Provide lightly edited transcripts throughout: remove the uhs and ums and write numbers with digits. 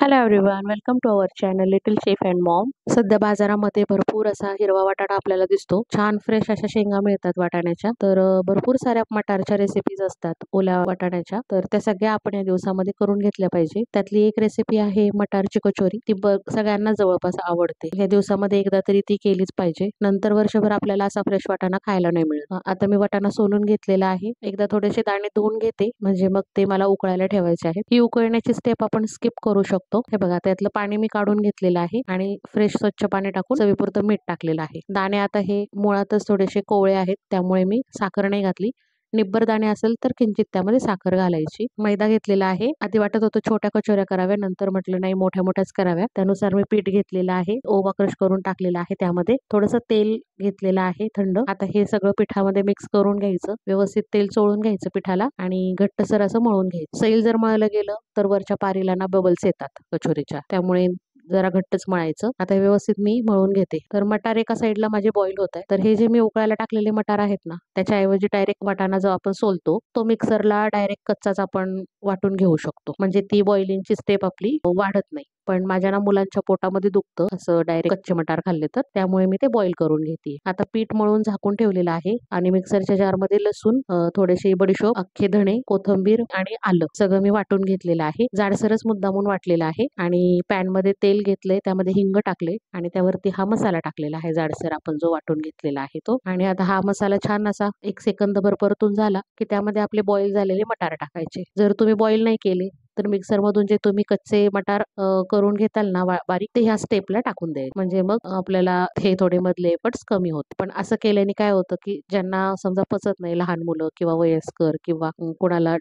Hello everyone, welcome to our channel little chef and mom. सध्या बाजारामध्ये भरपूर असा हिरवा वाटाणा आपल्याला दिसतो. छान फ्रेश अशा शेंगा मिळतात वाटाण्याच्या. तर भरपूर साऱ्या मटारच्या रेसिपीज असतात ओल्या वाटाण्याच्या. तर त्या सगळ्या आपण या दिवसामध्ये करून घेतल्या पाहिजे. त्यातली एक रेसिपी आहे मटारची कचोरी. ती सगळ्यांना जवळपास आवडते. या दिवसामध्ये एकदा तरी ती केलीच पाहिजे. नंतर वर्षभर आपल्याला असा फ्रेश वाटाणा खायला नाही मिळत. आता मी वाटाणा सोलून घेतलेला आहे. एकदा थोडेसे दाणे धुवून घेते, म्हणजे मग ते मला उकळायला ठेवायचे आहेत. ही उकळण्याची स्टेप आपण स्किप करू शकतो. हे बघा, त्यातलं पाणी मी काढून घेतलेलं आहे आणि फ्रेश स्वच्छ पाणी टाकून चवीपुरतं मीठ टाकलेलं आहे. दाणे आता हे मुळातच थोडेसे कोवळे आहेत, त्यामुळे मी साखर नाही घातली. निब्बर दाणे असेल तर किंचित त्यामध्ये साखर घालायची. मैदा घेतलेला आहे. आधी वाटत होतं छोट्या कचोऱ्या कराव्या, नंतर म्हटलं नाही, मोठ्या मोठ्याच कराव्या. त्यानुसार मी पीठ घेतलेलं आहे. ओवा क्रश करून टाकलेला आहे. त्यामध्ये थोडंसं तेल घेतलेलं आहे थंड. आता हे सगळं पिठामध्ये मिक्स करून घ्यायचं. व्यवस्थित तेल चोळून घ्यायचं पिठाला आणि घट्टसर असं मळून घ्यायचं. सैल जर मळलं गेलं तर वरच्या पारीला ना बबल्स येतात कचोरीच्या, त्यामुळे जरा घट्टच मळायचं. आता व्यवस्थित मी मळून घेते. तर मटार एका साईडला माझे बॉईल होत आहे. तर हे जे मी उकळायला टाकलेले मटार आहेत ना, त्याच्याऐवजी डायरेक्ट वाटाणा जो आपण सोलतो तो मिक्सरला डायरेक्ट कच्चाच आपण वाटून घेऊ शकतो. म्हणजे ती बॉइलिंगची स्टेप आपली वाढत नाही. पण माझ्या ना मुलांच्या पोटामध्ये दुखतं असं डायरेक्ट कच्चे मटार खाल्ले तर, त्यामुळे मी ते बॉईल करून घेते. आता पीठ मळून झाकून ठेवलेलं आहे आणि मिक्सरच्या जारमध्ये लसूण, थोडेसे बडीशोप, अख्खे धणे, कोथिंबीर आणि आलं सगळं मी वाटून घेतलेलं आहे. जाडसरच मुद्दामून वाटलेलं आहे आणि पॅन मध्ये तेल घेतलंय, त्यामध्ये हिंग टाकले आणि त्यावरती हा मसाला टाकलेला आहे जाडसर आपण जो वाटून घेतलेला आहे तो. आणि आता हा मसाला छान असा 1 सेकंदभर परतून झाला की त्यामध्ये आपले बॉईल झालेले मटार टाकायचे. जर तुम्ही बॉईल नाही केले तर मिक्सर मधून जे तुम्ही कच्चे मटार करून घेताल ना बारीक, ते ह्या स्टेपला टाकून द्यायचे. म्हणजे मग आपल्याला हे थोडे मधले एफर्ट्स कमी होते. पण असं केल्याने काय होतं की ज्यांना समजा पचत नाही, लहान मुलं किंवा वयस्कर किंवा कोणाला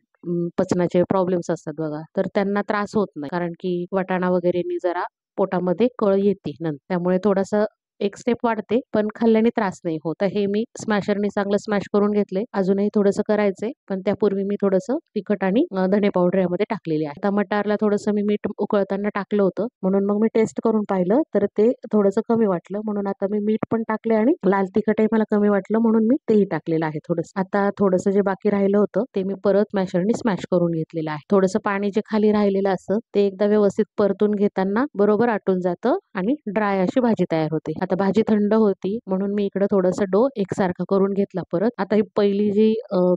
पचनाचे प्रॉब्लेम्स असतात बघा, तर त्यांना त्रास होत नाही. कारण की वाटाणा वगैरेनी जरा पोटामध्ये कळ येते नंतर, त्यामुळे थोडासा एक स्टेप वाढते, पण खाल्ल्याने त्रास नाही होत. हे मी स्मॅशरने चांगलं स्मॅश करून घेतले. अजूनही थोडंसं करायचंय, पण त्यापूर्वी मी थोडंसं तिखट आणि धणे पावडर यामध्ये टाकलेली आहे. आता मटारला थोडंसं मी मीठ उकळताना टाकलं होतं, म्हणून मग मी टेस्ट करून पाहिलं तर ते थोडंसं कमी वाटलं, म्हणून आता मी मीठ पण टाकले आणि लाल तिखटही मला कमी वाटलं, म्हणून मी तेही टाकलेलं आहे थोडंसं. आता थोडंसं जे बाकी राहिलं होतं ते मी परत मॅशरने स्मॅश करून घेतलेलं आहे. थोडंसं पाणी जे खाली राहिलेलं असतं ते एकदा व्यवस्थित परतून घेताना बरोबर आटून जातं आणि ड्राय अशी भाजी तयार होते. आता भाजी थंड होती म्हणून मी इकडे थोडंसं डो एकसारखा करून घेतला परत. आता ही पहिली जी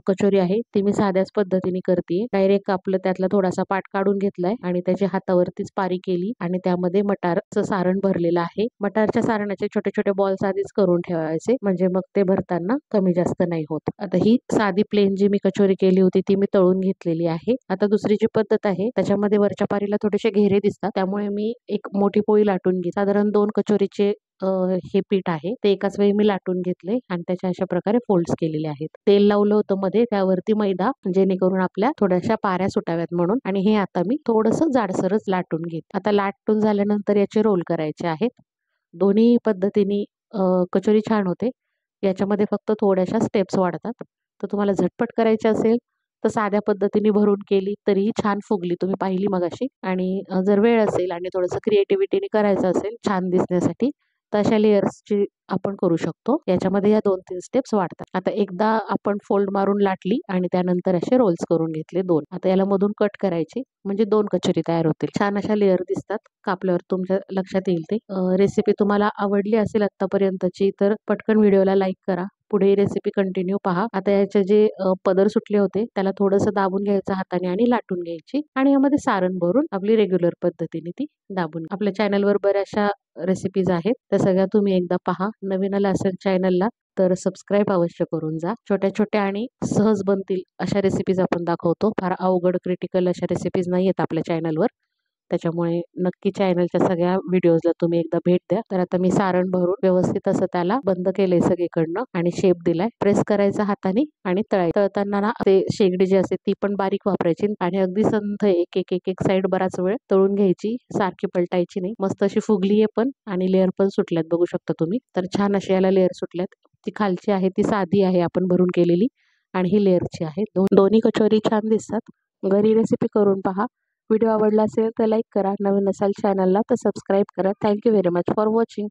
कचोरी आहे ती मी साध्याच पद्धतीने करते. डायरेक्ट आपलं त्यातला थोडासा पाट काढून घेतलाय आणि त्याच्या हातावरतीच पारी केली आणि त्यामध्ये मटारचं सारण भरलेलं आहे. मटारच्या सारणाचे छोटे छोटे बॉल्स आधीच करून ठेवायचे, म्हणजे मग ते भरताना कमी जास्त नाही होत. आता ही साधी प्लेन जी मी कचोरी केली होती ती मी तळून घेतलेली आहे. आता दुसरी जी पद्धत आहे त्याच्यामध्ये वरच्या पारीला थोडेसे घेरे दिसतात, त्यामुळे मी एक मोठी पोळी लाटून घेते. साधारण 2 कचोरीचे हे पीठ आहे ते एकाच वेळी मी लाटून घेतले आणि त्याच्या अशा प्रकारे फोल्ड्स केलेले आहेत. तेल लावलं होतं मध्ये, त्यावरती मैदा, जेणेकरून आपल्या थोड्याशा पाऱ्या सुटाव्यात म्हणून. आणि हे आता मी थोडंसं जाडसरच लाटून घेते. आता लाटून झाल्यानंतर याचे रोल करायचे आहेत. दोन्ही पद्धतीने कचोरी छान होते. याच्यामध्ये फक्त थोड्याशा स्टेप्स वाढतात. तर तुम्हाला झटपट करायची असेल तर साध्या पद्धतीने भरून केली तरीही छान फुगली, तुम्ही पाहिली मगाशी. आणि जर वेळ असेल आणि थोडंसं क्रिएटिव्हिटीने करायचं असेल छान दिसण्यासाठी, तर अशा लेयर्सची आपण करू शकतो. याच्यामध्ये या 2-3 स्टेप्स वाढतात. आता एकदा आपण फोल्ड मारून लाटली आणि त्यानंतर असे रोल्स करून घेतले 2. आता याला मधून कट करायची, म्हणजे 2 कचोरी तयार होतील. छान अशा लेअर दिसतात. कापल्यावर तुमच्या लक्षात येईल ते. रेसिपी तुम्हाला आवडली असेल आतापर्यंतची तर पटकन व्हिडिओला लाईक करा. पुढे रेसिपी कंटिन्यू पहा. आता याचे जे पदर सुटले होते त्याला थोडंसं दाबून घ्यायचं हाताने आणि लाटून घ्यायची आणि यामध्ये सारण भरून आपली रेग्युलर पद्धतीने ती दाबून. आपल्या चॅनलवर बऱ्याचशा रेसिपीज आहेत, त्या सगळ्या तुम्ही एकदा पहा. नवीन आला असेल चॅनलला तर सबस्क्राईब अवश्य करून जा. छोट्या छोट्या आणि सहज बनतील अशा रेसिपीज आपण दाखवतो. फार अवघड क्रिटिकल अशा रेसिपीज नाही आहेत आपल्या चॅनलवर, त्याच्यामुळे नक्की चॅनलच्या सगळ्या व्हिडिओजला तुम्ही एकदा भेट द्या. तर आता मी सारण भरून व्यवस्थित असं त्याला बंद केलंय सगळीकडनं आणि शेप दिलाय. प्रेस करायचा हाताने आणि तळताना ना ते शेगडी जी असते ती पण बारीक वापरायची आणि अगदी संथ एक एक एक एक साईड बराच वेळ तळून घ्यायची, सारखी पलटायची नाही. मस्त अशी फुगलीये पण आणि लेअर पण सुटल्यात, बघू शकता तुम्ही. तर छान अशी याला लेअर सुटल्यात. ती खालची आहे ती साधी आहे आपण भरून केलेली आणि ही लेअरची आहे. दोन्ही कचोरी छान दिसतात. घरी रेसिपी करून पहा. व्हिडिओ आवडला असेल तर लाईक करा. नवीन असाल चॅनलला तर सबस्क्राईब करा. Thank you very much for watching.